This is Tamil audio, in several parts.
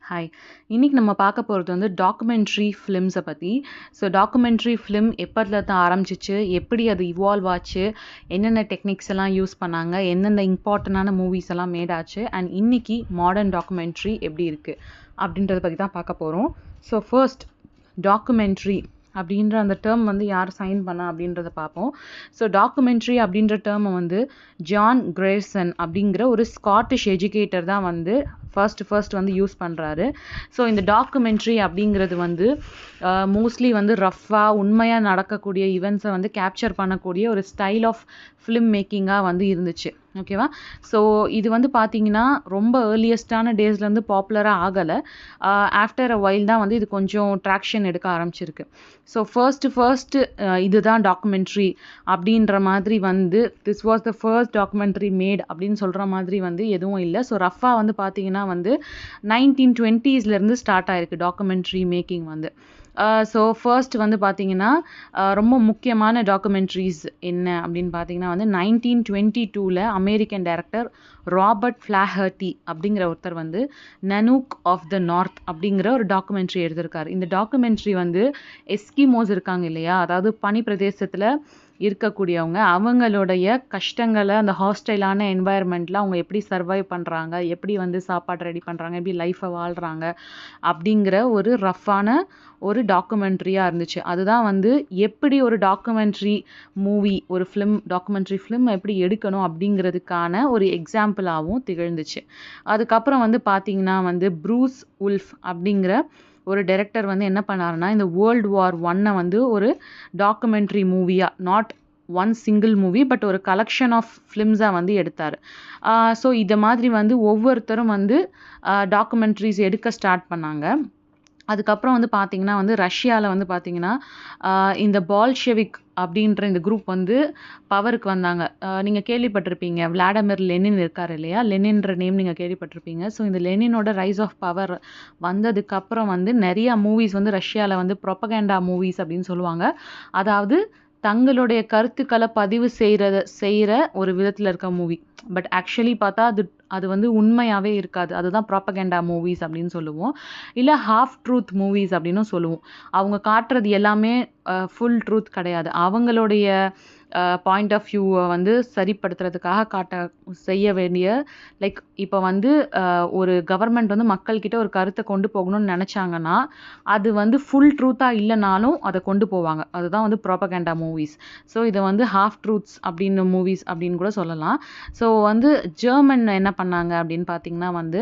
ஹாய். இன்னைக்கு நம்ம பார்க்க போறது வந்து டாக்குமெண்ட்ரி ஃபிலிம்ஸ பத்தி. டாக்குமெண்ட்ரி ஃபிலிம் எப்பத்துலருந்து ஆரம்பிச்சுச்சு, எப்படி அது இவால்வ் ஆச்சு, என்னென்ன டெக்னிக்ஸ் எல்லாம் யூஸ் பண்ணாங்க, எந்தெந்த இம்பார்ட்டன்டான மூவிஸ் எல்லாம் மேட் ஆச்சு, அண்ட் இன்னைக்கு மாடர்ன் டாக்குமெண்ட்ரி எப்படி இருக்கு அப்படின்றத பத்தி தான் பார்க்க போறோம். ஃபர்ஸ்ட் டாக்குமெண்ட்ரி அப்படின்ற அந்த டேர்ம் வந்து யார் சைன் பண்ணா அப்படின்றத பார்ப்போம். டாக்குமெண்ட்ரி அப்படின்ற டேர்மை வந்து ஜான் கிரேர்சன் அப்படிங்கிற ஒரு ஸ்காட்டிஷ் எஜுகேட்டர் தான் வந்து ஃபர்ஸ்ட் வந்து யூஸ் பண்ணுறாரு. இந்த டாக்குமெண்ட்ரி அப்படிங்கிறது வந்து மோஸ்ட்லி வந்து ரஃப்பாக உண்மையாக நடக்கக்கூடிய ஈவெண்ட்ஸை வந்து கேப்சர் பண்ணக்கூடிய ஒரு ஸ்டைல் ஆஃப் ஃபிலிம் மேக்கிங்காக வந்து இருந்துச்சு. ஓகேவா? இது வந்து பார்த்தீங்கன்னா ரொம்ப ஏர்லியஸ்டான டேஸ்லேருந்து பாப்புலராக ஆகலை. ஆஃப்டர் அ வைல் தான் வந்து இது கொஞ்சம் ட்ராக்ஷன் எடுக்க ஆரம்பிச்சிருக்கு. ஃபர்ஸ்ட் இதுதான் டாக்குமெண்ட்ரி அப்படின்ற மாதிரி வந்து this was the first documentary made அப்படின்னு சொல்கிற மாதிரி வந்து எதுவும் இல்லை. ரஃபாக வந்து பார்த்தீங்கன்னா வந்து 1920s ஸ்டார்ட் ஆயிருக்கு டாக்குமெண்ட்ரி மேக்கிங் வந்து. ஃபர்ஸ்ட் வந்து பார்த்தீங்கன்னா ரொம்ப முக்கியமான டாக்குமெண்ட்ரிஸ் என்ன அப்படின்னு பார்த்தீங்கன்னா வந்து 1922 அமெரிக்கன் டைரக்டர் ராபர்ட் ஃப்ளாஹர்ட்டி அப்படிங்கிற ஒருத்தர் வந்து நனூக் ஆஃப் த நார்த் அப்படிங்கிற ஒரு டாக்குமெண்ட்ரி எடுத்திருக்காரு. இந்த டாக்குமெண்ட்ரி வந்து எஸ்கிமோஸ் இருக்காங்க இல்லையா, அதாவது பனி பிரதேசத்தில் இருக்கக்கூடியவங்க, அவங்களுடைய கஷ்டங்களை அந்த ஹாஸ்டைலான என்வாயர்மெண்ட்டில் அவங்க எப்படி சர்வைவ் பண்ணுறாங்க, எப்படி வந்து சாப்பாடு ரெடி பண்ணுறாங்க, எப்படி லைஃப்பை வாழ்கிறாங்க அப்படிங்கிற ஒரு ரஃப்பான ஒரு டாக்குமெண்ட்ரியாக இருந்துச்சு. அதுதான் வந்து எப்படி ஒரு டாக்குமெண்ட்ரி மூவி, ஒரு டாக்குமெண்ட்ரி ஃபிலிம் எப்படி எடுக்கணும் அப்படிங்கிறதுக்கான ஒரு எக்ஸாம்பிளாகவும் திகழ்ந்துச்சு. அதுக்கப்புறம் வந்து பார்த்தீங்கன்னா வந்து ப்ரூஸ் உல்ஃப் அப்படிங்கிற ஒரு டைரக்டர் வந்து என்ன பண்ணாருன்னா, இந்த வேர்ல்டு வார் 1 வந்து ஒரு டாக்குமெண்ட்ரி மூவியாக, not one single movie but ஒரு கலெக்ஷன் ஆஃப் ஃபிலிம்ஸாக வந்து எடுத்தார். இதை மாதிரி வந்து ஒவ்வொருத்தரும் வந்து டாக்குமெண்ட்ரிஸ் எடுக்க ஸ்டார்ட் பண்ணாங்க. அதுக்கப்புறம் வந்து பார்த்தீங்கன்னா வந்து ரஷ்யாவில் வந்து பார்த்தீங்கன்னா இந்த பால்ஷெவிக் அப்படின்ற இந்த குரூப் வந்து பவருக்கு வந்தாங்க. நீங்கள் கேள்விப்பட்டிருப்பீங்க, விளாடிமிர் லெனின் இருக்கார் இல்லையா, லெனின்ற நேம் நீங்கள் கேள்விப்பட்டிருப்பீங்க. இந்த லெனினோட ரைஸ் ஆஃப் பவர் வந்ததுக்கப்புறம் வந்து நிறையா மூவிஸ் வந்து ரஷ்யாவில் வந்து ப்ரொபகேண்டா மூவிஸ் அப்படின்னு சொல்லுவாங்க. அதாவது தங்களுடைய கருத்துக்களை பதிவு செய்கிற ஒரு விதத்தில் இருக்க மூவி. பட் ஆக்சுவலி பார்த்தா அது வந்து உண்மையாகவே இருக்காது. அதுதான் ப்ராப்பகேண்டா மூவிஸ் அப்படின்னு சொல்லுவோம். இல்லை ஹாஃப் ட்ரூத் மூவிஸ் அப்படின்னும் சொல்லுவோம். அவங்க காட்டுறது எல்லாமே ஃபுல் ட்ரூத் கிடையாது. அவங்களுடைய பாயிண்ட் ஆஃப் வியூவை வந்து சரிப்படுத்துறதுக்காக செய்ய வேண்டிய, லைக் இப்போ வந்து ஒரு கவர்மெண்ட் வந்து மக்கள்கிட்ட ஒரு கருத்தை கொண்டு போகணும்னு நினச்சாங்கன்னா அது வந்து ஃபுல் ட்ரூத்தாக இல்லைனாலும் அதை கொண்டு போவாங்க. அதுதான் வந்து ப்ராப்பகேண்டா மூவிஸ். இதை வந்து ஹாஃப் ட்ரூத்ஸ் அப்படின்னு மூவிஸ் அப்படின்னு கூட சொல்லலாம். வந்து ஜெர்மன் என்ன பண்ணாங்க அப்படின்னு பார்த்தீங்கன்னா வந்து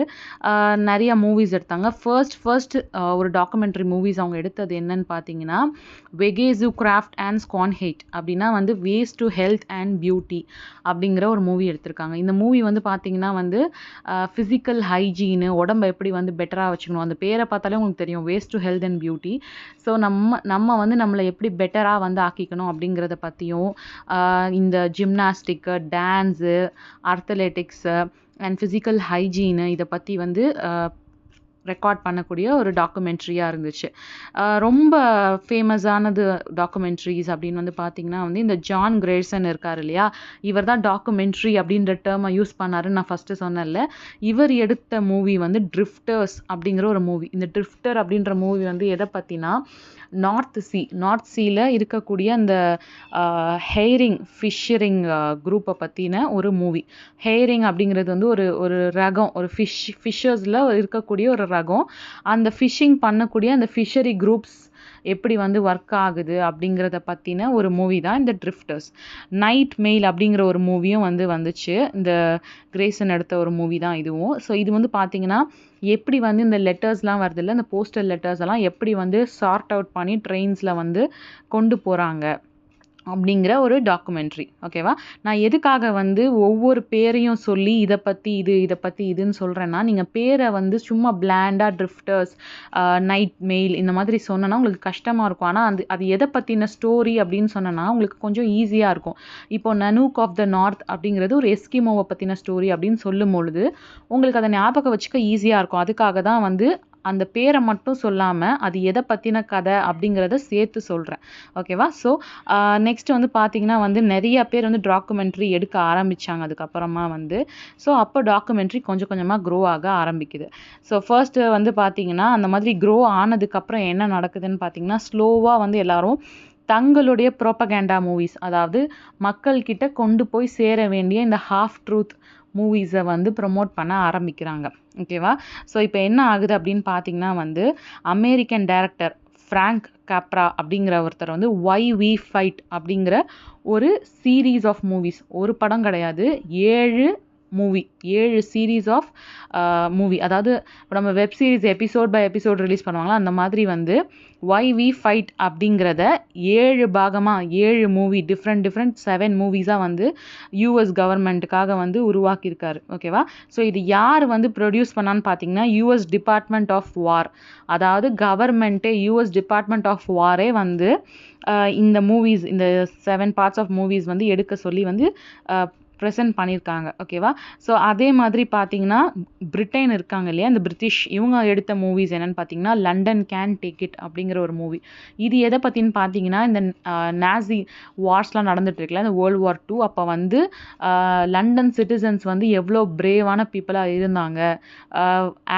நிறைய மூவிஸ் எடுத்தாங்க. ஃபர்ஸ்ட் ஒரு டாக்குமெண்ட்ரி மூவிஸ் அவங்க எடுத்தது என்னன்னு பார்த்தீங்கன்னா வெகேசு கிராஃப்ட் அண்ட் ஸ்கான்ஹெய்ட் அப்படின்னா வந்து ways to health and beauty அப்படிங்கிற ஒரு மூவி எடுத்திருக்காங்க. இந்த மூவி வந்து பார்த்தீங்கன்னா வந்து ஃபிசிக்கல் ஹைஜீனு, உடம்பை எப்படி வந்து பெட்டராக வச்சுக்கணும், அந்த பேரை பார்த்தாலே உங்களுக்கு தெரியும், ways to health and beauty. நம்ம வந்து நம்மளை எப்படி பெட்டராக வந்து ஆக்கிக்கணும் அப்படிங்கிறத பற்றியும், இந்த ஜிம்னாஸ்டிக்கு, dance, athletics and physical hygiene இதை பற்றி வந்து ரெக்கார்ட் பண்ணக்கூடிய ஒரு டாக்குமெண்ட்ரியாக இருந்துச்சு. ரொம்ப ஃபேமஸானது டாக்குமெண்ட்ரிஸ் அப்படின்னு வந்து பார்த்தீங்கன்னா வந்து இந்த ஜான் கிரேர்சன் இருக்கார் இல்லையா, இவர் தான் டாக்குமெண்ட்ரி அப்படின்ற டேர்மை யூஸ் பண்ணாருன்னு நான் ஃபஸ்ட்டு சொன்னேன்ல. இவர் எடுத்த மூவி வந்து ட்ரிஃப்டர்ஸ் அப்படிங்கிற ஒரு மூவி. இந்த ட்ரிஃப்டர் அப்படின்ற மூவி வந்து எதை பற்றினா நார்த் சீல இருக்கக்கூடிய அந்த ஹெய்ரிங் ஃபிஷரிங் குரூப்பை பற்றின ஒரு மூவி. ஹெய்ரிங் அப்படிங்கிறது வந்து ஒரு ரகம், ஒரு ஃபிஷர்ஸில் இருக்கக்கூடிய ஒரு ரகம். அந்த ஃபிஷிங் பண்ணக்கூடிய அந்த ஃபிஷரி குரூப்ஸ் எப்படி வந்து ஒர்க் ஆகுது அப்படிங்கிறத பற்றின ஒரு மூவி தான் இந்த ட்ரிஃப்டர்ஸ். நைட் மெயில் அப்படிங்கிற ஒரு மூவியும் வந்துச்சு. இந்த கிரேசன் எடுத்த ஒரு மூவி தான் இதுவும். இது வந்து பார்த்தீங்கன்னா எப்படி வந்து இந்த லெட்டர்ஸ்லாம் வருது இல்லை, இந்த போஸ்டல் லெட்டர்ஸ் எல்லாம் எப்படி வந்து சார்ட் அவுட் பண்ணி ட்ரெயின்ஸில் வந்து கொண்டு போகிறாங்க அப்படிங்கிற ஒரு டாக்குமெண்ட்ரி. ஓகேவா? நான் எதுக்காக வந்து ஒவ்வொரு பேரையும் சொல்லி இதை பற்றி இதுன்னு சொல்கிறேன்னா, நீங்கள் பேரை வந்து சும்மா பிளாண்டாக ட்ரிஃப்டர்ஸ், நைட் மெயில் இந்த மாதிரி சொன்னோன்னா உங்களுக்கு கஷ்டமாக இருக்கும். ஆனால் அது எதை பற்றின ஸ்டோரி அப்படின்னு சொன்னோன்னா உங்களுக்கு கொஞ்சம் ஈஸியாக இருக்கும். இப்போ நனூக் ஆஃப் த நார்த் அப்படிங்கிறது ஒரு எஸ்கிமோவை பற்றின ஸ்டோரி அப்படின்னு சொல்லும் பொழுது உங்களுக்கு அதை ஞாபகம் வச்சுக்க ஈஸியாக இருக்கும். அதுக்காக தான் வந்து அந்த பேரை மட்டும் சொல்லாமல் அது எதை பற்றின கதை அப்படிங்கிறத சேர்த்து சொல்கிறேன். ஓகேவா? ஸோ நெக்ஸ்ட் வந்து பார்த்தீங்கன்னா வந்து நிறைய பேர் வந்து டாக்குமெண்ட்ரி எடுக்க ஆரம்பித்தாங்க அதுக்கப்புறமா வந்து. ஸோ அப்போ டாக்குமெண்ட்ரி கொஞ்சம் கொஞ்சமாக க்ரோ ஆக ஆரம்பிக்குது. ஸோ ஃபர்ஸ்ட்டு வந்து பார்த்தீங்கன்னா அந்த மாதிரி க்ரோ ஆனதுக்கப்புறம் என்ன நடக்குதுன்னு பார்த்தீங்கன்னா ஸ்லோவாக வந்து எல்லாரும் தங்களுடைய ப்ரோபகேண்டா மூவிஸ், அதாவது மக்கள்கிட்ட கொண்டு போய் சேர வேண்டிய இந்த ஹாஃப் ட்ரூத் மூவிஸை வந்து ப்ரொமோட் பண்ண ஆரம்பிக்கிறாங்க. ஓகேவா? ஸோ இப்போ என்ன ஆகுது அப்படின்னு பார்த்தீங்கன்னா வந்து அமெரிக்கன் டைரக்டர் ஃப்ராங்க் காப்ரா அப்படிங்கிற ஒருத்தர் வந்து ஒய் வி ஃபைட் அப்படிங்கிற ஒரு சீரீஸ் ஆஃப் மூவிஸ், ஒரு படம் கிடையாது, 7 சீரீஸ் ஆஃப் மூவி, அதாவது நம்ம web series episode by episode release பண்ணுவாங்களா அந்த மாதிரி வந்து ஒய் வி ஃபைட் அப்படிங்கிறத 7 பாகமாக 7 மூவி டிஃப்ரெண்ட் 7 மூவிஸாக வந்து யூஎஸ் கவர்மெண்ட்டுக்காக வந்து உருவாக்கியிருக்காரு. ஓகேவா? ஸோ இது யார் வந்து ப்ரொடியூஸ் பண்ணான்னு பார்த்தீங்கன்னா யூஎஸ் டிபார்ட்மெண்ட் ஆஃப் வார், அதாவது கவர்மெண்ட்டே யூஎஸ் டிபார்ட்மெண்ட் ஆஃப் வாரே வந்து இந்த மூவிஸ், இந்த 7 பார்ட்ஸ் ஆஃப் மூவிஸ் வந்து எடுக்க சொல்லி வந்து ப்ரெசென்ட் பண்ணியிருக்காங்க. ஓகேவா? ஸோ அதே மாதிரி பார்த்தீங்கன்னா பிரிட்டன் இருக்காங்க இல்லையா, இந்த பிரிட்டிஷ், இவங்க எடுத்த மூவிஸ் என்னென்னு பார்த்தீங்கன்னா லண்டன் கேன் டேக் இட் அப்படிங்கிற ஒரு மூவி. இது எதை பற்றின்னு பார்த்தீங்கன்னா இந்த நாசி வார்ஸ்லாம் நடந்துட்டு இருக்குல்ல, இந்த வேர்ல்டு வார் 2 அப்போ வந்து லண்டன் சிட்டிசன்ஸ் வந்து எவ்வளோ பிரேவான பீப்புளாக இருந்தாங்க,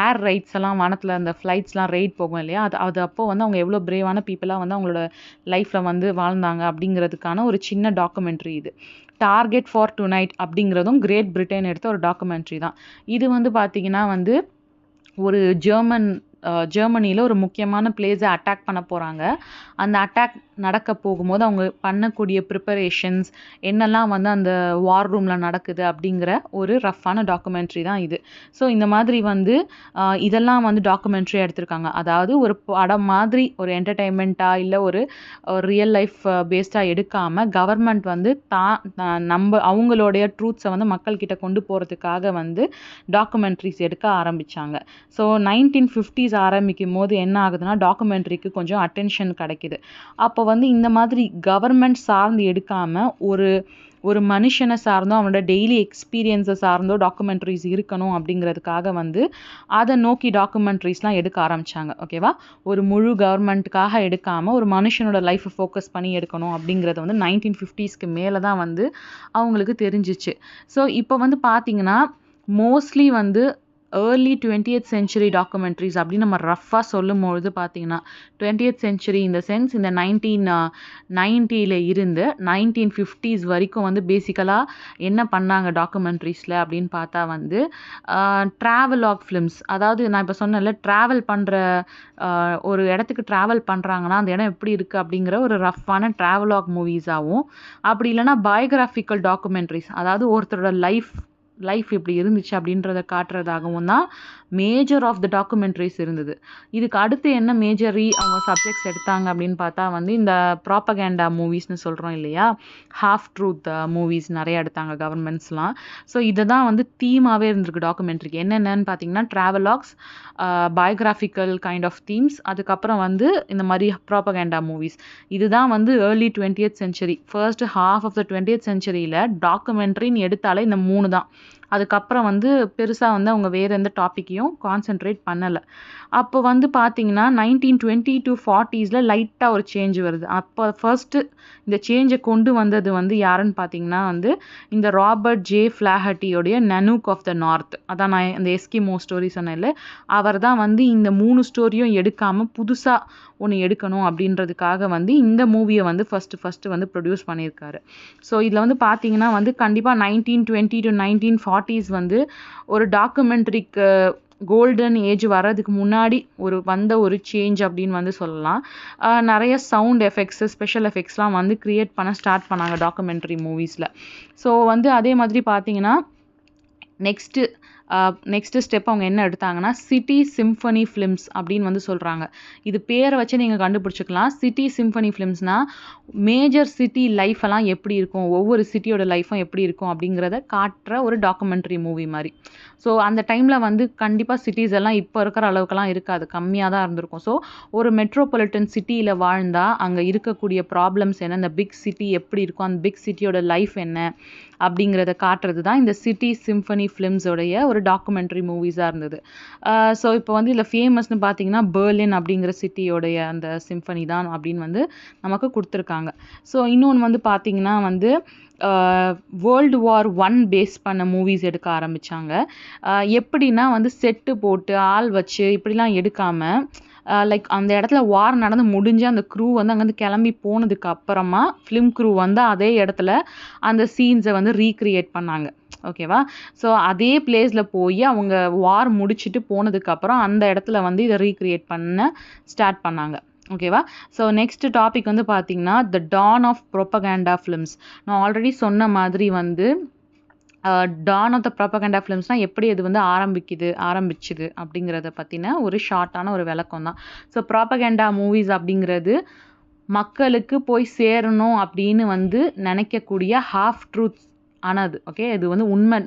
ஏர் ரைட்ஸ் எல்லாம் வானத்தில் அந்த ஃப்ளைட்ஸ்லாம் ரைட் போகும் இல்லையா, அது அப்போ வந்து அவங்க எவ்வளோ பிரேவான பீப்புளாக வந்து அவங்களோட லைஃப்பில் வந்து வாழ்ந்தாங்க அப்படிங்கிறதுக்கான ஒரு சின்ன டாக்குமெண்ட்ரி இது. டார்கெட் ஃபார் டுநைட் அப்படிங்கிறதும் கிரேட் பிரிட்டன் எடுத்த ஒரு டாக்குமெண்ட்ரி தான். இது வந்து பார்த்தீங்கன்னா வந்து ஒரு ஜெர்மனியில் ஒரு முக்கியமான பிளேஸை அட்டாக் பண்ண போகிறாங்க. அந்த அட்டாக் நடக்க போகும்போது அவங்க பண்ணக்கூடிய ப்ரிப்பரேஷன்ஸ் என்னெல்லாம் வந்து அந்த வார் ரூமில் நடக்குது அப்படிங்கிற ஒரு ரஃப்பான டாக்குமெண்ட்ரி தான் இது. ஸோ இந்த மாதிரி வந்து இதெல்லாம் வந்து டாக்குமெண்ட்ரியாக எடுத்திருக்காங்க. அதாவது ஒரு படம் மாதிரி ஒரு என்டர்டெயின்மெண்ட்டாக இல்லை ஒரு ரியல் லைஃப் பேஸ்டாக எடுக்காமல் கவர்மெண்ட் வந்து அவங்களுடைய ட்ரூத்ஸை வந்து மக்கள்கிட்ட கொண்டு போகிறதுக்காக வந்து டாக்குமெண்ட்ரிஸ் எடுக்க ஆரம்பித்தாங்க. ஸோ 1950s ஆரம்பிக்கும் போது என்ன ஆகுதுன்னா டாக்குமெண்ட்ரிக்கு கொஞ்சம் அட்டென்ஷன் கிடைக்குது. அப்போ வந்து இந்த மாதிரி கவர்மெண்ட் சார்ந்து எடுக்காமல் ஒரு மனுஷனை சார்ந்தோ அவனோட டெய்லி எக்ஸ்பீரியன்ஸை சார்ந்தோ டாக்குமெண்ட்ரிஸ் இருக்கணும் அப்படிங்கிறதுக்காக வந்து அதை நோக்கி டாக்குமெண்ட்ரிஸ்லாம் எடுக்க ஆரம்பித்தாங்க. ஓகேவா? ஒரு முழு கவர்மெண்ட்டுக்காக எடுக்காமல் ஒரு மனுஷனோட லைஃப்பை ஃபோக்கஸ் பண்ணி எடுக்கணும் அப்படிங்கிறது வந்து 1950ஸ்க்கு மேலே தான் வந்து அவங்களுக்கு தெரிஞ்சிச்சு. ஸோ இப்போ வந்து பார்த்தீங்கன்னா மோஸ்ட்லி வந்து ஏர்லி 20th century டாக்குமெண்ட்ரிஸ் அப்படின்னு நம்ம ரஃப்பாக சொல்லும்பொழுது பார்த்தீங்கன்னா 20th century இந்த சென்ஸ் இந்த 1990 இருந்து 1950s வரைக்கும் வந்து பேசிக்கலாக என்ன பண்ணாங்க டாக்குமெண்ட்ரிஸில் அப்படின்னு பார்த்தா வந்து ட்ராவலாக் ஃபிலிம்ஸ், அதாவது நான் இப்போ சொன்னேன்ல ட்ராவல் பண்ணுற ஒரு இடத்துக்கு ட்ராவல் பண்ணுறாங்கன்னா அந்த இடம் எப்படி இருக்குது அப்படிங்கிற ஒரு ரஃப்பான ட்ராவலாக் மூவிஸாகவும், அப்படி இல்லைனா பயோகிராஃபிக்கல் டாக்குமெண்ட்ரிஸ், அதாவது ஒருத்தரோட லைஃப் இப்படி இருந்துச்சு அப்படின்றத காட்டுறதாகவும் தான் மேஜர் ஆஃப் த டாக்குமெண்ட்ரிஸ் இருந்தது. இதுக்கு அடுத்து என்ன மேஜரி அவங்க சப்ஜெக்ட்ஸ் எடுத்தாங்க அப்படின்னு பார்த்தா வந்து இந்த ப்ராப்பகேண்டா மூவிஸ்னு சொல்கிறோம் இல்லையா, ஹாஃப் ட்ரூத் மூவிஸ் நிறைய எடுத்தாங்க கவர்மெண்ட்ஸ்லாம். ஸோ இதை தான் வந்து தீமாகவே இருந்திருக்கு டாக்குமெண்ட்ரிக்கு. என்னென்னு பார்த்தீங்கன்னா travelogues, biographical kind of themes, அதுக்கப்புறம் வந்து இந்த மாதிரி ப்ராப்பகேண்டா மூவிஸ். இதுதான் வந்து early 20th century, first half of the 20th centuryயில் டாக்குமெண்ட்ரின்னு எடுத்தாலே இந்த 3 தான். அதுக்கப்புறம் வந்து பெருசாக வந்து அவங்க வேறு எந்த டாப்பிக்கையும் கான்சென்ட்ரேட் பண்ணலை. அப்போ வந்து பார்த்தீங்கன்னா 1920 to 40s லைட்டாக ஒரு சேஞ்ச் வருது. அப்போ ஃபர்ஸ்ட்டு இந்த சேஞ்சை கொண்டு வந்தது வந்து யாருன்னு பார்த்தீங்கன்னா வந்து இந்த ராபர்ட் ஜே ஃப்ளாஹர்ட்டியோடைய நனூக் ஆஃப் த நார்த், அதான் நான் இந்த எஸ்கிமோ ஸ்டோரி சொன்னேன்ல, அவர் தான் வந்து இந்த 3 ஸ்டோரியும் எடுக்காமல் புதுசாக ஒன்று எடுக்கணும் அப்படின்றதுக்காக வந்து இந்த மூவியை வந்து ஃபஸ்ட்டு வந்து ப்ரொடியூஸ் பண்ணியிருக்காரு. ஸோ இதில் வந்து பார்த்தீங்கன்னா வந்து கண்டிப்பாக 1920 to 1940s வந்து ஒரு டாக்குமெண்ட்ரிக்கு கோல்டன் ஏஜ் வர்றதுக்கு முன்னாடி வந்த ஒரு சேஞ்ச் அப்படின்னு வந்து சொல்லலாம். நிறைய சவுண்ட் எஃபெக்ட்ஸு, ஸ்பெஷல் எஃபெக்ட்ஸ்லாம் வந்து க்ரியேட் பண்ண ஸ்டார்ட் பண்ணாங்க டாக்குமெண்ட்ரி மூவிஸில். ஸோ வந்து அதே மாதிரி பார்த்தீங்கன்னா நெக்ஸ்ட்டு ஸ்டெப் அவங்க என்ன எடுத்தாங்கன்னா சிட்டி சிம்ஃபனி ஃபிலிம்ஸ் அப்படின்னு வந்து சொல்கிறாங்க. இது பேரை வச்சு நீங்கள் கண்டுபிடிச்சிக்கலாம். சிட்டி சிம்ஃபனி ஃபிலிம்ஸ்னால் மேஜர் சிட்டி லைஃபெல்லாம் எப்படி இருக்கும், ஒவ்வொரு சிட்டியோட லைஃப்பும் எப்படி இருக்கும் அப்படிங்கிறத காட்டுற ஒரு டாக்குமெண்ட்ரி மூவி மாதிரி. ஸோ அந்த டைமில் வந்து கண்டிப்பாக சிட்டிஸ் எல்லாம் இப்போ இருக்கிற அளவுக்குலாம் இருக்காது, கம்மியாக தான் இருந்திருக்கும். ஸோ ஒரு மெட்ரோபாலிட்டன் சிட்டியில் வாழ்ந்தால் அங்கே இருக்கக்கூடிய ப்ராப்ளம்ஸ் என்ன, இந்த பிக் சிட்டி எப்படி இருக்கும், அந்த பிக் சிட்டியோட லைஃப் என்ன அப்படிங்கிறத காட்டுறது தான் இந்த சிட்டி சிம்ஃபனி ஃபிலிம்ஸோடைய ஒரு ஒரு டாக்குமெண்ட்ரி மூவிஸாக இருந்தது. ஸோ இப்போ வந்து இதில் ஃபேமஸ்னு பார்த்தீங்கன்னா பெர்லின் அப்படிங்கிற சிட்டியோடைய அந்த சிம்பனி தான் அப்படின்னு வந்து நமக்கு கொடுத்துருக்காங்க. ஸோ இன்னொன்று வந்து பார்த்தீங்கன்னா வந்து வேர்ல்டு வார் 1 பேஸ் பண்ண மூவிஸ் எடுக்க ஆரம்பித்தாங்க. எப்படின்னா வந்து செட்டு போட்டு ஆள் வச்சு இப்படிலாம் எடுக்காமல் லைக் அந்த இடத்துல வார் நடந்து முடிஞ்சு அந்த க்ரூ வந்து அங்கேருந்து கிளம்பி போனதுக்கு அப்புறமா ஃபிலிம் க்ரூ வந்து அதே இடத்துல அந்த சீன்ஸை வந்து ரீக்ரியேட் பண்ணாங்க. ஓகேவா? ஸோ அதே பிளேஸில் போய் அவங்க வார் முடிச்சுட்டு போனதுக்கப்புறம் அந்த இடத்துல வந்து இதை ரீக்ரியேட் பண்ண ஸ்டார்ட் பண்ணாங்க. ஓகேவா? ஸோ நெக்ஸ்ட் டாபிக் வந்து பார்த்தீங்கன்னா த டான் ஆஃப் ப்ரொபகேண்டா ஃபிலிம்ஸ். நான் ஆல்ரெடி சொன்ன மாதிரி வந்து டான் ஆஃப் த ப்ராபகண்டா ஃபிலிம்ஸ்னால் எப்படி இது வந்து ஆரம்பிச்சுது அப்படிங்கிறத பற்றின ஒரு ஷார்ட்டான ஒரு விளக்கம் தான். ஸோ ப்ராபகண்டா மூவிஸ் அப்படிங்கிறது மக்களுக்கு போய் சேரணும் அப்படின்னு வந்து நினைக்கக்கூடிய ஹாஃப் ட்ரூத்ஸ் ஆனது. ஓகே, இது வந்து உண்மை.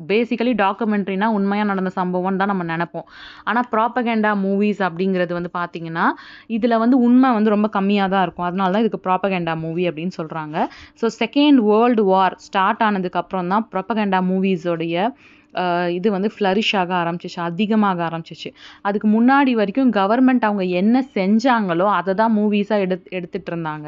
பேசிக்கலி டாக்குமெண்ட்ரினா உண்மையாக நடந்த சம்பவம் தான் நம்ம நினைப்போம். ஆனால் ப்ராபகண்டா மூவிஸ் அப்படிங்கிறது வந்து பார்த்தீங்கன்னா இதில் வந்து உண்மை வந்து ரொம்ப கம்மியாக தான் இருக்கும். அதனால தான் இதுக்கு ப்ராபகண்டா மூவி அப்படின்னு சொல்கிறாங்க. So second world war start ஆனதுக்கப்புறம் தான் ப்ராபகண்டா மூவிஸோடைய இது வந்து ஃப்ளரிஷ் ஆக ஆரம்பிச்சிச்சு, அதிகமாக ஆரம்பிச்சிச்சு. அதுக்கு முன்னாடி வரைக்கும் கவர்மெண்ட் அவங்க என்ன செஞ்சாங்களோ அதை தான் மூவிஸாக எடுத்துகிட்டு இருந்தாங்க.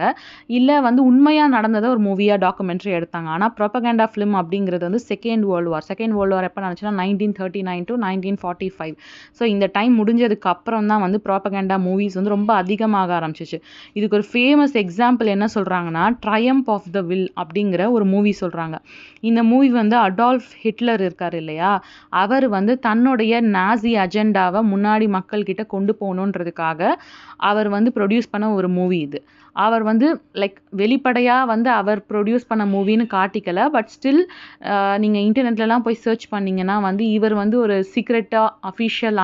இல்லை வந்து உண்மையாக நடந்ததை ஒரு மூவியாக டாக்குமெண்ட்ரி எடுத்தாங்க. ஆனால் ப்ராபகண்டா ஃபிலிம் அப்படிங்கிறது வந்து செகண்ட் வேர்ல்டு வார் எப்போ நடந்துச்சுன்னா 1939 to 1945. ஸோ இந்த டைம் முடிஞ்சதுக்கு அப்புறம் தான் வந்து ப்ராபகண்டா மூவிஸ் வந்து ரொம்ப அதிகமாக ஆரம்பிச்சிச்சு. இதுக்கு ஒரு ஃபேமஸ் எக்ஸாம்பிள் என்ன சொல்கிறாங்கன்னா ட்ரையம்ப் ஆஃப் த வில் அப்படிங்கிற ஒரு மூவி சொல்கிறாங்க. இந்த மூவி வந்து அடால்ஃப் ஹிட்லர் இருக்கார் இல்லையா, அவர் வந்து தன்னுடைய நாசி அஜெண்டாவை முன்னாடி மக்கள்கிட்ட கொண்டு போகணுன்றதுக்காக அவர் வந்து ப்ரொடியூஸ் பண்ண ஒரு மூவி இது. அவர் வந்து லைக் வெளிப்படையாக வந்து அவர் ப்ரொடியூஸ் பண்ண மூவின்னு காட்டிக்கல. பட் ஸ்டில் நீங்கள் இன்டர்நெட்லலாம் போய் சர்ச் பண்ணிங்கன்னா வந்து இவர் வந்து ஒரு சீக்ரெட்டாக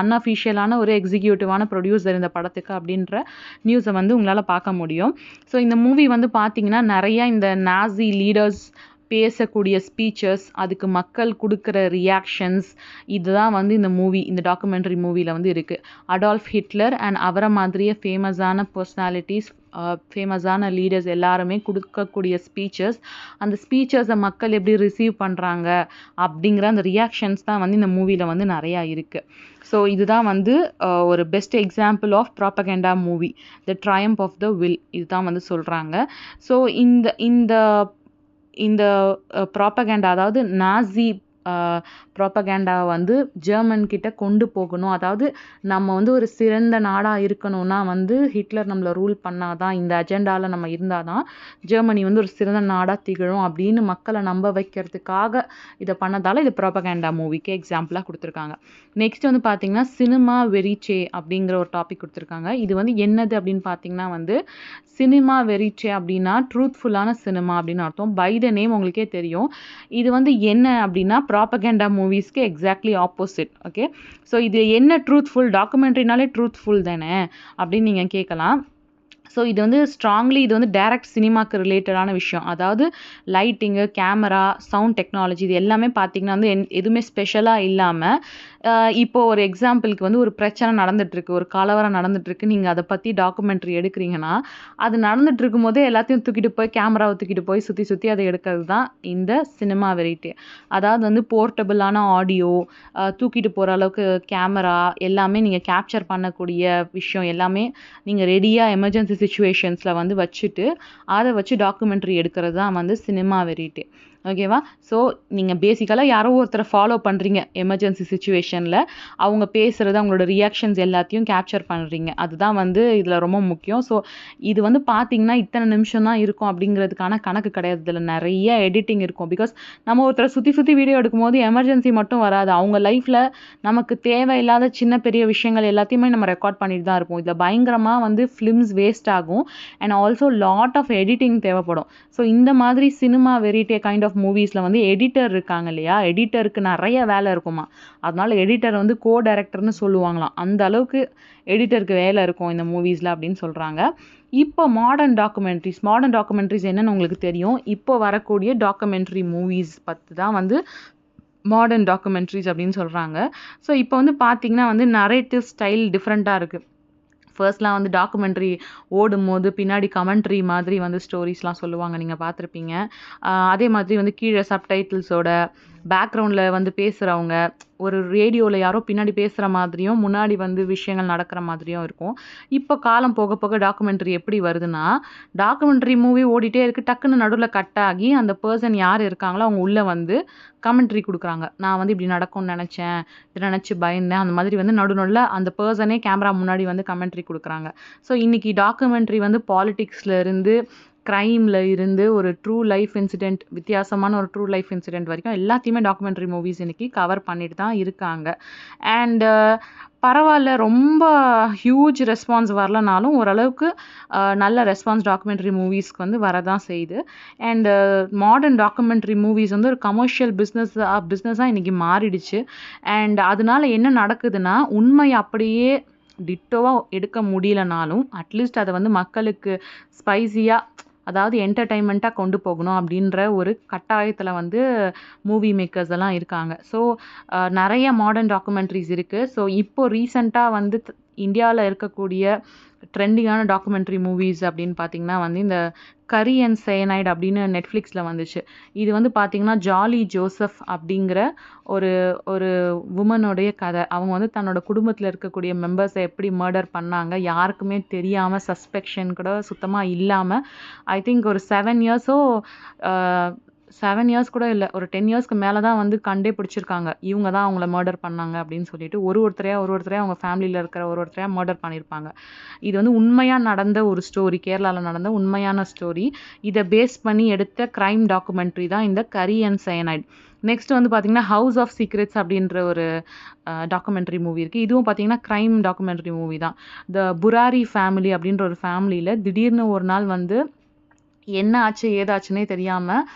அன்அஃபிஷியலான ஒரு எக்ஸிக்யூட்டிவான ப்ரொடியூசர் இந்த படத்துக்கு அப்படின்ற நியூஸை வந்து உங்களால் பார்க்க முடியும். ஸோ இந்த மூவி வந்து பார்த்தீங்கன்னா நிறையா இந்த நாசி லீடர்ஸ் பேசக்கூடிய ஸ்பீச்சஸ், அதுக்கு மக்கள் கொடுக்குற ரியாக்ஷன்ஸ், இதுதான் வந்து இந்த டாக்குமெண்ட்ரி மூவியில் வந்து இருக்குது. அடால்ஃப் ஹிட்லர் அண்ட் அவரை மாதிரியே ஃபேமஸான பர்சனாலிட்டிஸ், ஃபேமஸான லீடர்ஸ் எல்லாருமே கொடுக்கக்கூடிய ஸ்பீச்சஸ், அந்த ஸ்பீச்சஸை மக்கள் எப்படி ரிசீவ் பண்ணுறாங்க அப்படிங்கிற அந்த ரியாக்ஷன்ஸ் தான் வந்து இந்த மூவியில் வந்து நிறையா இருக்குது. ஸோ இதுதான் வந்து ஒரு best example of propaganda movie, the Triumph of the Will, இதுதான் வந்து சொல்கிறாங்க. ஸோ இந்த ப்ராபகண்டா, அதாவது நாசி ப்ராபகண்டாவை வந்து ஜெர்மன் கிட்ட கொண்டு போகணும். அதாவது நம்ம வந்து ஒரு சிறந்த நாடாக இருக்கணும்னா வந்து ஹிட்லர் நம்மளை ரூல் பண்ணாதான், இந்த அஜெண்டாவில் நம்ம இருந்தால் தான் ஜெர்மனி வந்து ஒரு சிறந்த நாடாக திகழும் அப்படின்னு மக்களை நம்ப வைக்கிறதுக்காக இதை பண்ணதால் இது ப்ராபகண்டா மூவிக்கு எக்ஸாம்பிளாக கொடுத்துருக்காங்க. நெக்ஸ்ட் வந்து பார்த்தீங்கன்னா சினிமா வெரிச்சே அப்படிங்கிற ஒரு டாபிக் கொடுத்துருக்காங்க. இது வந்து என்னது அப்படின்னு பார்த்தீங்கன்னா வந்து சினிமா வெரிச்சே அப்படின்னா ட்ரூத்ஃபுல்லான சினிமா அப்படின்னு அர்த்தம். பை த நேம் உங்களுக்கே தெரியும். இது வந்து என்ன அப்படின்னா ப்ராபகண்டா மூவிஸ்க்கு எக்ஸாக்ட்லி ஆப்போசிட். ஓகே, ஸோ இது என்ன ட்ரூத்ஃபுல், டாக்குமெண்ட்ரினாலே ட்ரூத்ஃபுல் தானே அப்படின்னு நீங்கள் கேட்கலாம். ஸோ இது வந்து ஸ்ட்ராங்லி இது வந்து டைரக்ட் சினிமாவுக்கு ரிலேட்டடான விஷயம். அதாவது லைட்டிங்கு, கேமரா, சவுண்ட் டெக்னாலஜி, இது எல்லாமே பார்த்தீங்கன்னா வந்து எதுவுமே ஸ்பெஷலாக இல்லாமல் இப்போது ஒரு எக்ஸாம்பிளுக்கு வந்து ஒரு பிரச்சனை நடந்துகிட்ருக்கு, ஒரு கலவரம் நடந்துகிட்ருக்கு, நீங்கள் அதை பற்றி டாக்குமெண்ட்ரி எடுக்கிறீங்கன்னா அது நடந்துகிட்ருக்கும் போதே எல்லாத்தையும் தூக்கிட்டு போய் கேமராவை தூக்கிட்டு போய் சுற்றி அதை எடுக்கிறது தான் இந்த சினிமா வெரைட்டி. அதாவது வந்து போர்ட்டபிளான ஆடியோ, தூக்கிட்டு போகிற அளவுக்கு கேமரா, எல்லாமே நீங்கள் கேப்சர் பண்ணக்கூடிய விஷயம் எல்லாமே நீங்கள் ரெடியாக எமர்ஜென்சி சிச்சுவேஷன்ஸில் வந்து வச்சுட்டு அதை வச்சு டாக்குமெண்ட்ரி எடுக்கிறது தான் வந்து சினிமா வெரைட்டி. ஓகேவா? ஸோ நீங்கள் பேசிக்கலாக யாரோ ஒருத்தரை ஃபாலோ பண்ணுறீங்க எமர்ஜென்சி சுச்சுவேஷனில், அவங்க பேசுகிறது, அவங்களோட ரியாக்ஷன்ஸ் எல்லாத்தையும் கேப்சர் பண்ணுறீங்க. அதுதான் வந்து இதில் ரொம்ப முக்கியம். ஸோ இது வந்து பார்த்தீங்கன்னா இத்தனை நிமிஷம் தான் இருக்கும் அப்படிங்கிறதுக்கான கணக்கு கிடையாது. இதில் நிறைய எடிட்டிங் இருக்கும். பிகாஸ் நம்ம ஒருத்தரை சுற்றி வீடியோ எடுக்கும்போது எமர்ஜென்சி மட்டும் வராது, அவங்க லைஃப்பில் நமக்கு தேவையில்லாத சின்ன பெரிய விஷயங்கள் எல்லாத்தையுமே நம்ம ரெக்கார்ட் பண்ணிட்டு தான் இருப்போம். இதில் பயங்கரமாக வந்து ஃபிலிம்ஸ் வேஸ்ட் ஆகும் and also lot of editing தேவைப்படும். ஸோ இந்த மாதிரி சினிமா வெரைட்டி கைண்ட் ஆஃப் மூவிஸில் வந்து எடிட்டர் இருக்காங்க இல்லையா, எடிட்டருக்கு நிறைய வேலை இருக்குமா. அதனால எடிட்டர் வந்து கோ டைரக்டர்னு சொல்லுவாங்களாம். அந்த அளவுக்கு எடிட்டருக்கு வேலை இருக்கும் இந்த மூவிஸில் அப்படின்னு சொல்கிறாங்க. இப்போ மாடர்ன் டாக்குமெண்ட்ரிஸ் என்னன்னு உங்களுக்கு தெரியும். இப்போ வரக்கூடிய டாக்குமெண்ட்ரி மூவிஸ் பற்றி தான் வந்து மாடர்ன் டாக்குமெண்ட்ரிஸ் அப்படின்னு சொல்கிறாங்க. ஸோ இப்போ வந்து பார்த்தீங்கன்னா வந்து நரேட்டிவ் ஸ்டைல் டிஃப்ரெண்ட்டாக இருக்குது. ஃபர்ஸ்ட்லாம் வந்து டாக்குமெண்ட்ரி ஓடும்போது பின்னாடி கமெண்ட்ரி மாதிரி வந்து ஸ்டோரிஸ்லாம் சொல்லுவாங்க, நீங்கள் பார்த்துருப்பீங்க. அதே மாதிரி வந்து கீழே சப்டைட்டில்ஸோட பேக்ரவுண்டில் வந்து பேசுகிறவங்க, ஒரு ரேடியோவில் யாரோ பின்னாடி பேசுகிற மாதிரியும் முன்னாடி வந்து விஷயங்கள் நடக்கிற மாதிரியும் இருக்கும். இப்போ காலம் போக போக டாக்குமெண்ட்ரி எப்படி வருதுன்னா, டாக்குமெண்ட்ரி மூவி ஓடிட்டே இருக்குது, டக்குன்னு நடுவில் கட் ஆகி அந்த பர்சன் யார் இருக்காங்களோ அவங்க உள்ளே வந்து கமெண்ட்ரி கொடுக்குறாங்க. நான் வந்து இப்படி நடக்கும்னு நினச்சேன், இதை நினச்சி பயந்தேன், அந்த மாதிரி வந்து நடுநடுல அந்த பர்சனே கேமரா முன்னாடி வந்து கமெண்ட்ரி கொடுக்குறாங்க. ஸோ இன்னைக்கு டாக்குமெண்ட்ரி வந்து பாலிடிக்ஸ்ல இருந்து, கிரைம்ல இருந்து, ஒரு ட்ரூ லைஃப் இன்சிடென்ட், வித்தியாசமான ஒரு ட்ரூ லைஃப் இன்சிடென்ட் வரைக்கும் எல்லாத்தையுமே டாக்குமெண்ட்ரி மூவிஸ் இன்னைக்கு கவர் பண்ணிட்டு தான் இருக்காங்க. அண்ட் பரவாயில்ல, ரொம்ப ஹியூஜ் ரெஸ்பான்ஸ் வரலனாலும் ஓரளவுக்கு நல்ல ரெஸ்பான்ஸ் டாக்குமெண்ட்ரி மூவிஸ்க்கு வந்து வரதான் செய்யுது. அண்ட் மாடர்ன் டாக்குமெண்ட்ரி மூவிஸ் வந்து ஒரு கமர்ஷியல் பிஸ்னஸாக இன்னைக்கு மாறிடுச்சு. அண்ட் அதனால என்ன நடக்குதுன்னா, உண்மை அப்படியே டிட்டோவாக எடுக்க முடியலனாலும் அட்லீஸ்ட் அதை வந்து மக்களுக்கு ஸ்பைசியாக, அதாவது என்டர்டைன்மெண்ட்டாக கொண்டு போகணும் அப்படின்ற ஒரு கட்டாயத்தில் வந்து மூவி மேக்கர்ஸ் எல்லாம் இருக்காங்க. ஸோ நிறைய மாடர்ன் டாக்குமெண்ட்ரிஸ் இருக்குது. ஸோ இப்போ ரீசெண்டாக வந்து இந்தியாவில் இருக்கக்கூடிய ட்ரெண்டிங்கான டாக்குமெண்ட்ரி மூவிஸ் அப்படின்னு பார்த்தீங்கன்னா வந்து இந்த கரி அண்ட் சயனைட் அப்படின்னு நெட்ஃப்ளிக்ஸில் வந்துச்சு. இது வந்து பார்த்தீங்கன்னா ஜாலி ஜோசப் அப்படிங்கிற ஒரு ஒரு உமனுடைய கதை. அவங்க வந்து தன்னோட குடும்பத்தில் இருக்கக்கூடிய மெம்பர்ஸை எப்படி மர்டர் பண்ணாங்க, யாருக்குமே தெரியாமல், சஸ்பெக்ஷன் கூட சுத்தமாக இல்லாமல், ஐ திங்க் ஒரு 7 இயர்ஸோ 7 இயர்ஸ் கூட இல்லை, ஒரு 10 இயர்ஸ்க்கு மேலே தான் வந்து கண்டே பிடிச்சிருக்காங்க. இவங்க தான் அவங்கள மர்டர் பண்ணாங்க அப்படின்னு சொல்லிட்டு ஒருத்தரையாக அவங்க ஃபேமிலியில் இருக்கிற ஒருத்தரையாக மர்டர் பண்ணியிருப்பாங்க. இது வந்து உண்மையாக நடந்த ஒரு ஸ்டோரி, கேரளாவில் நடந்த உண்மையான ஸ்டோரி. இதை பேஸ் பண்ணி எடுத்த கிரைம் டாக்குமெண்ட்ரி தான் இந்த கரி அண்ட் சயனைட். நெக்ஸ்ட் வந்து பார்த்தீங்கன்னா ஹவுஸ் ஆஃப் சீக்ரெட்ஸ் அப்படின்ற ஒரு டாக்குமெண்ட்ரி மூவி இருக்குது. இதுவும் பார்த்தீங்கன்னா க்ரைம் டாக்குமெண்ட்ரி மூவி தான். த புராரி ஃபேமிலி அப்படின்ற ஒரு ஃபேமிலியில் திடீர்னு ஒரு நாள் வந்து என்ன ஆச்சு ஏதாச்சுன்னே தெரியாமல்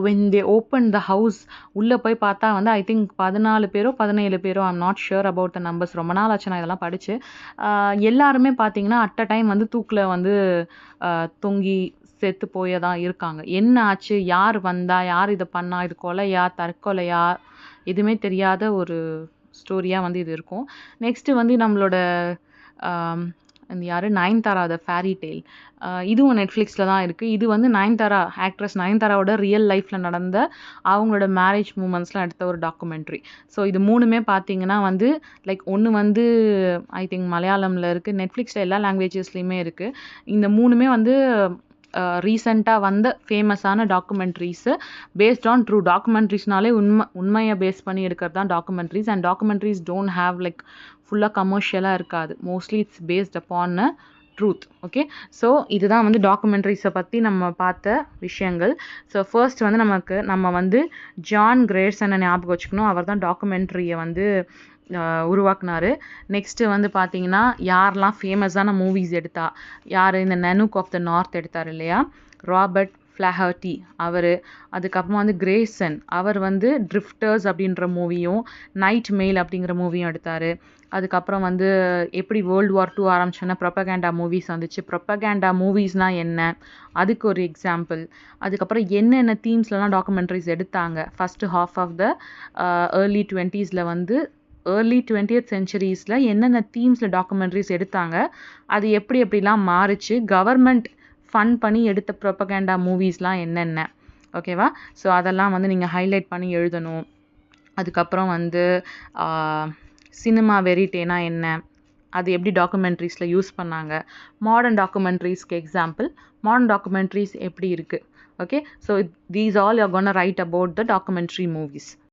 when they open the house, உள்ளே போய் பார்த்தா வந்து ஐ திங்க் 14 பேரோ 17 பேரோ, I'm not sure about the numbers, ரொம்ப நாள் ஆச்சு நான் இதெல்லாம் படித்து. எல்லாருமே பார்த்தீங்கன்னா அட் அ டைம் வந்து தூக்கில் வந்து தொங்கி செத்து போய் தான் இருக்காங்க. என்ன ஆச்சு, யார் வந்தா, யார் இதை பண்ணா, இது கொலையா தற்கொலையா, எதுவுமே தெரியாத ஒரு ஸ்டோரியாக வந்து இது இருக்கும். நெக்ஸ்ட்டு வந்து நம்மளோட இந்த யார், நயன்தாரா, த ஃபேரி டெய்ல். இதுவும் நெட்ஃப்ளிக்ஸில் தான் இருக்குது. இது வந்து ஆக்ட்ரஸ் நயன்தாராவோட ரியல் லைஃப்பில் நடந்த அவங்களோட மேரேஜ் மூமெண்ட்ஸ்லாம் எடுத்த ஒரு டாக்குமெண்ட்ரி. ஸோ இது மூணுமே பார்த்தீங்கன்னா வந்து லைக் ஒன்று வந்து ஐ திங்க் மலையாளமில் இருக்குது, நெட்ஃப்ளிக்ஸில் எல்லா லாங்குவேஜஸ்லேயுமே இருக்குது. இந்த மூணுமே வந்து ரீசெண்டாக வந்த ஃபேமஸான டாக்குமெண்ட்ரிஸு, பேஸ்ட் ஆன் ட்ரூ. டாக்குமெண்ட்ரிஸ்னாலே உண்மையை பேஸ் பண்ணி எடுக்கிறது தான் documentaries. And documentaries don't have like ஃபுல்லாக கமர்ஷியலாக இருக்காது. Mostly it's based upon a truth. Okay, so இதுதான் வந்து டாக்குமெண்ட்ரிஸை பற்றி நம்ம பார்த்த விஷயங்கள். ஸோ ஃபர்ஸ்ட் வந்து நம்ம வந்து ஜான் கிரேர்சனை ஞாபகம் வச்சுக்கணும். அவர் தான் டாக்குமெண்ட்ரியை வந்து உருவாக்குனாரு. நெக்ஸ்ட்டு வந்து பார்த்தீங்கன்னா யாரெல்லாம் ஃபேமஸான மூவிஸ் எடுத்தா, யார், இந்த நனுக் ஆஃப் த நார்த் எடுத்தார் இல்லையா, ராபர்ட் ஃப்ளாஹர்ட்டி அவர். அதுக்கப்புறமா வந்து கிரேசன், அவர் வந்து ட்ரிஃப்டர்ஸ் அப்படின்ற மூவியும் நைட் மெயில் அப்படிங்கிற மூவியும் எடுத்தார். அதுக்கப்புறம் வந்து எப்படி World War II ஆரம்பிச்சோன்னா ப்ரொபகேண்டா மூவிஸ் வந்துச்சு. ப்ரொபகேண்டா மூவிஸ்னால் என்ன, அதுக்கு ஒரு எக்ஸாம்பிள். அதுக்கப்புறம் என்னென்ன தீம்ஸ்லலாம் டாக்குமெண்ட்ரிஸ் எடுத்தாங்க, first half of the early 20s வந்து ஏர்லி 20th சென்ச்சுரிஸில் என்னென்ன தீம்ஸில் டாக்குமெண்ட்ரிஸ் எடுத்தாங்க, அது எப்படிலாம் மாறுச்சு, கவர்மெண்ட் ஃபண்ட் பண்ணி எடுத்த ப்ரொபகேண்டா மூவிஸ்லாம் என்னென்ன, ஓகேவா. ஸோ அதெல்லாம் வந்து நீங்கள் ஹைலைட் பண்ணி எழுதணும். அதுக்கப்புறம் வந்து சினிமா வெரிட்டேனா என்ன, அது எப்படி டாக்குமெண்ட்ரிஸில் யூஸ் பண்ணாங்க, மாடர்ன் டாக்குமெண்ட்ரிஸ்க்கு எக்ஸாம்பிள், மாடர்ன் டாக்குமெண்ட்ரிஸ் எப்படி இருக்குது. Okay, so these all you are gonna write about the documentary movies.